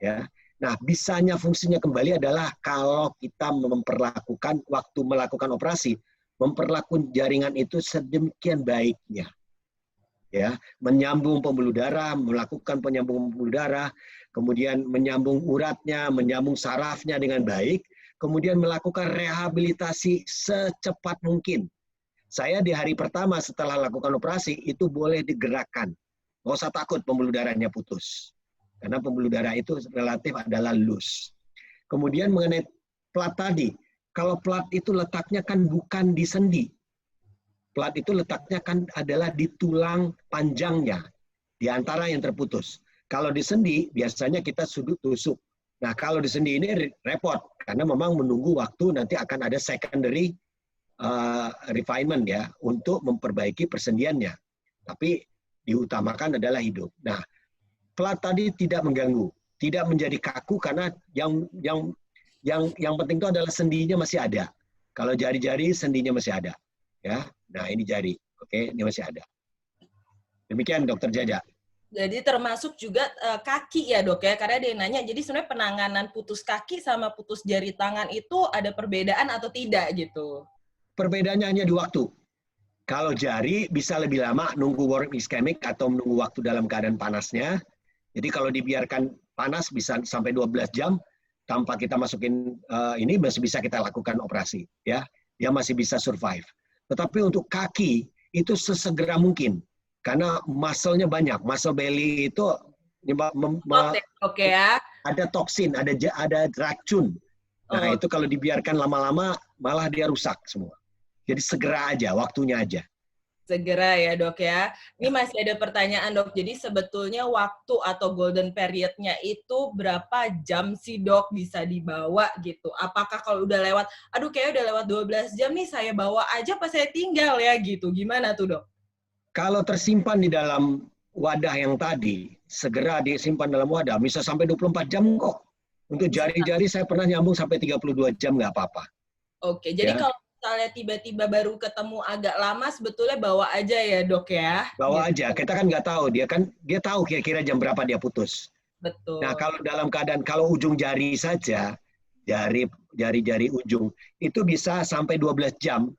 Ya. Nah, bisanya fungsinya kembali adalah kalau kita memperlakukan waktu melakukan operasi, memperlakukan jaringan itu sedemikian baiknya. Ya, menyambung pembuluh darah, melakukan penyambungan pembuluh darah, kemudian menyambung uratnya, menyambung sarafnya dengan baik, kemudian melakukan rehabilitasi secepat mungkin. Saya di hari pertama setelah lakukan operasi itu boleh digerakkan. Nggak usah takut pembuluh darahnya putus. Karena pembuluh darah itu relatif adalah loose. Kemudian mengenai plat tadi, kalau plat itu letaknya kan bukan di sendi. Plat itu letaknya kan adalah di tulang panjangnya, di antara yang terputus. Kalau di sendi, biasanya kita sudut tusuk. Nah, kalau di sendi ini repot, karena memang menunggu waktu nanti akan ada secondary refinement ya, untuk memperbaiki persendiannya. Tapi diutamakan adalah hidup. Nah, plat tadi tidak mengganggu, tidak menjadi kaku karena yang penting itu adalah sendinya masih ada. Kalau jari-jari sendinya masih ada, ya. Nah ini jari, oke, ini masih ada. Demikian Dokter Jaja. Jadi termasuk juga kaki ya dok ya, karena dia nanya, jadi sebenarnya penanganan putus kaki sama putus jari tangan itu ada perbedaan atau tidak gitu? Perbedaannya hanya di waktu. Kalau jari bisa lebih lama nunggu warm ischemic atau menunggu waktu dalam keadaan panasnya. Jadi kalau dibiarkan panas bisa sampai 12 jam tanpa kita masukin ini masih bisa kita lakukan operasi, ya. Dia masih bisa survive. Tetapi untuk kaki itu sesegera mungkin. Karena muscle-nya banyak. Muscle belly itu Oke ya. ada toksin, ada racun. Nah, itu kalau dibiarkan lama-lama malah dia rusak semua. Jadi segera aja, waktunya aja. Segera ya dok ya. Ini masih ada pertanyaan dok. Jadi sebetulnya waktu atau golden period-nya itu berapa jam sih dok bisa dibawa gitu? Apakah kalau udah lewat, aduh kayaknya udah lewat 12 jam nih saya bawa aja pas saya tinggal ya gitu. Gimana tuh dok? Kalau tersimpan di dalam wadah yang tadi, segera disimpan dalam wadah, bisa sampai 24 jam kok. Untuk jari-jari saya pernah nyambung sampai 32 jam, nggak apa-apa. Oke, jadi kalau misalnya tiba-tiba baru ketemu agak lama, sebetulnya bawa aja ya dok ya? Bawa aja, kita kan nggak tahu, dia tahu kira-kira jam berapa dia putus. Betul. Nah kalau dalam keadaan, kalau ujung jari saja, jari ujung, itu bisa sampai 12 jam,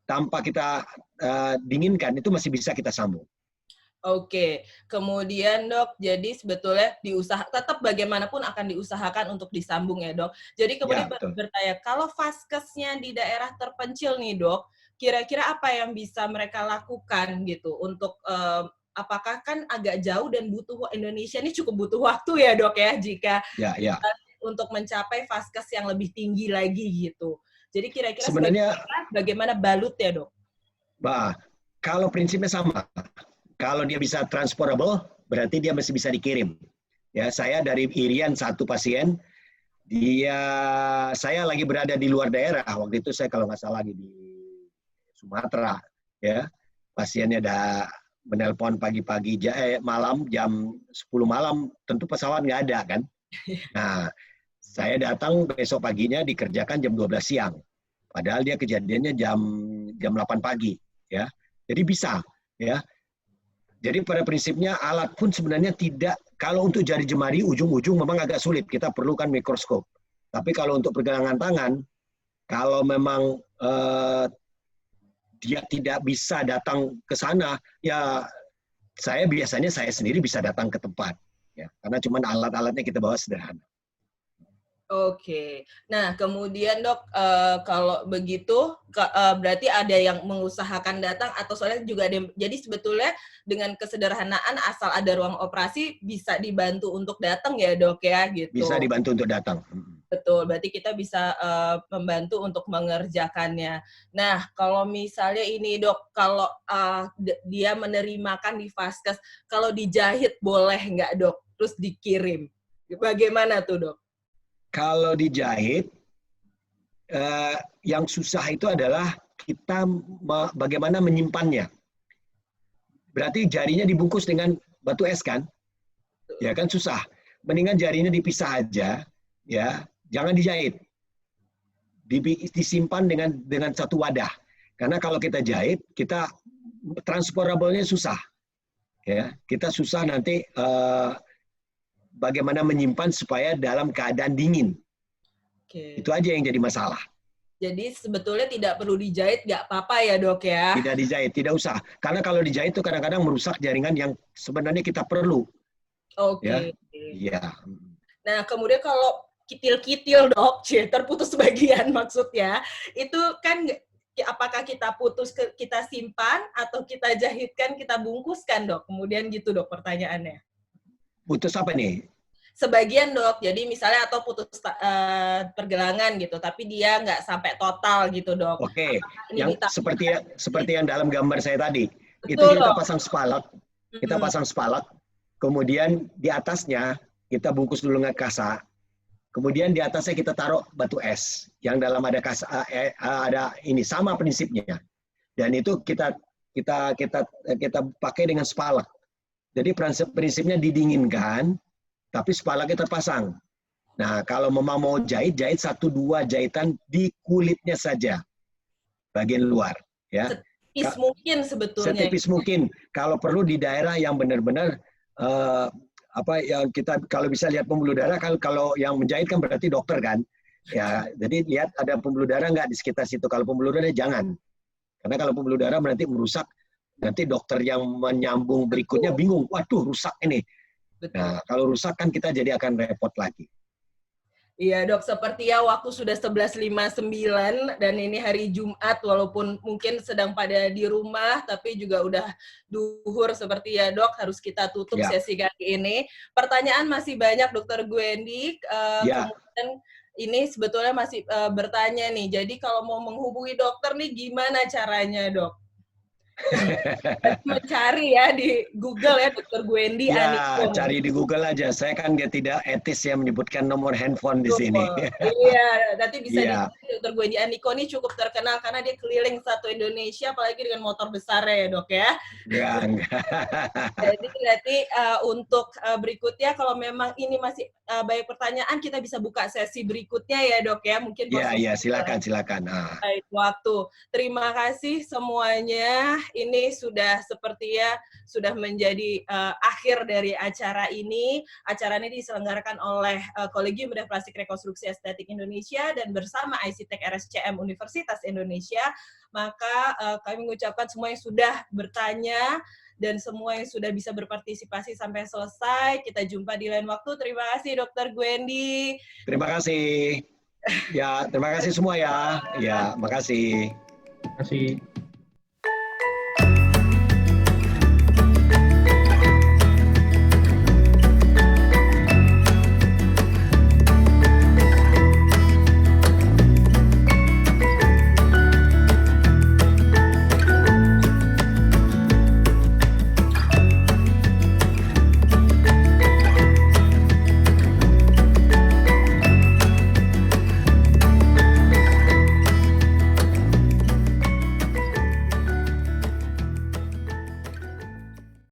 tanpa kita dinginkan, itu masih bisa kita sambung. Oke, kemudian dok, jadi sebetulnya tetap bagaimanapun akan diusahakan untuk disambung ya dok. Jadi kemudian bertanya, kalau vaskesnya di daerah terpencil nih dok, kira-kira apa yang bisa mereka lakukan gitu untuk apakah kan agak jauh dan Indonesia ini cukup butuh waktu ya dok ya jika untuk mencapai vaskes yang lebih tinggi lagi gitu. Jadi kira-kira sebenarnya bagaimana balut ya dok? Kalau prinsipnya sama. Kalau dia bisa transportable, berarti dia masih bisa dikirim. Ya, saya dari Irian satu pasien, saya lagi berada di luar daerah. Waktu itu saya kalau nggak salah lagi di Sumatera, ya. Pasiennya ada menelpon pagi-pagi, malam jam 10 malam, tentu pesawat nggak ada kan. Nah, saya datang besok paginya dikerjakan jam 12 siang. Padahal dia kejadiannya jam 8 pagi, ya. Jadi bisa, ya. Jadi pada prinsipnya alat pun sebenarnya tidak, kalau untuk jari jemari ujung-ujung memang agak sulit, kita perlukan mikroskop. Tapi kalau untuk pergelangan tangan, kalau memang dia tidak bisa datang ke sana, ya saya sendiri bisa datang ke tempat, ya, karena cuma alat-alatnya kita bawa sederhana. Oke, nah kemudian dok, kalau begitu berarti ada yang mengusahakan datang atau soalnya juga ada, jadi sebetulnya dengan kesederhanaan asal ada ruang operasi bisa dibantu untuk datang ya dok ya gitu. Bisa dibantu untuk datang. Betul, berarti kita bisa membantu untuk mengerjakannya. Nah kalau misalnya ini dok, kalau dia menerimakan di vaskes, kalau dijahit boleh nggak dok? Terus dikirim, bagaimana tuh dok? Kalau dijahit, yang susah itu adalah kita bagaimana menyimpannya. Berarti jarinya dibungkus dengan batu es kan? Ya kan susah. Mendingan jarinya dipisah aja, ya. Jangan dijahit. Disimpan dengan satu wadah. Karena kalau kita jahit, kita transportable-nya susah. Ya, kita susah nanti bagaimana menyimpan supaya dalam keadaan dingin. Itu aja yang jadi masalah. Jadi sebetulnya tidak perlu dijahit, nggak apa-apa ya dok ya? Tidak dijahit, tidak usah. Karena kalau dijahit itu kadang-kadang merusak jaringan yang sebenarnya kita perlu. Oke. Ya. Nah kemudian kalau kitil-kitil dok, terputus bagian maksudnya, itu kan apakah kita putus, kita simpan, atau kita jahitkan, kita bungkuskan dok? Kemudian gitu dok pertanyaannya. Putus apa nih? Sebagian dok, jadi misalnya atau putus pergelangan gitu, tapi dia nggak sampai total gitu dok. Oke, yang seperti yang dalam gambar saya tadi. Betul, itu kita pasang spalak, kemudian di atasnya kita bungkus dulu dengan kasa, kemudian di atasnya kita taruh batu es, yang dalam ada kasa, ada ini sama prinsipnya, dan itu kita pakai dengan spalak. Jadi prinsipnya didinginkan, tapi spalaknya terpasang. Nah, kalau memang mau jahit 1-2 jahitan di kulitnya saja, bagian luar. Ya. Setipis mungkin sebetulnya. Setipis mungkin. Kalau perlu di daerah yang benar-benar yang kita kalau bisa lihat pembuluh darah, kalau yang menjahit kan berarti dokter kan. Ya, jadi lihat ada pembuluh darah nggak di sekitar situ. Kalau pembuluh darah jangan. Karena kalau pembuluh darah berarti merusak. Nanti dokter yang menyambung berikutnya bingung, waduh rusak ini. Betul. Nah, kalau rusak kan kita jadi akan repot lagi. Iya dok, seperti ya waktu sudah 11.59 dan ini hari Jumat walaupun mungkin sedang pada di rumah tapi juga udah duhur seperti ya dok, harus kita tutup sesi kali ini. Pertanyaan masih banyak Dokter Gwendy, kemudian ini sebetulnya masih bertanya nih, jadi kalau mau menghubungi dokter nih gimana caranya dok? Mencari ya di Google ya Dokter Gwendy Anikoni. Cari di Google aja. Saya kan dia tidak etis ya menyebutkan nomor handphone di sini. Iya, nanti bisa di Dokter Gwendy Anikoni cukup terkenal karena dia keliling satu Indonesia, apalagi dengan motor besar ya dok ya. Jadi berarti untuk berikutnya kalau memang ini masih banyak pertanyaan, kita bisa buka sesi berikutnya ya dok ya. Mungkin silakan. Baik, waktu. Terima kasih semuanya. Ini sudah sepertinya sudah menjadi akhir dari acara ini. Acara ini diselenggarakan oleh Kolegium Bedah Plastik Rekonstruksi Estetik Indonesia dan bersama ICTEC RSCM Universitas Indonesia. Maka kami mengucapkan semua yang sudah bertanya dan semua yang sudah bisa berpartisipasi sampai selesai. Kita jumpa di lain waktu. Terima kasih Dokter Gwendy. Terima kasih. Ya, terima kasih semua ya. Ya, makasih. Terima kasih.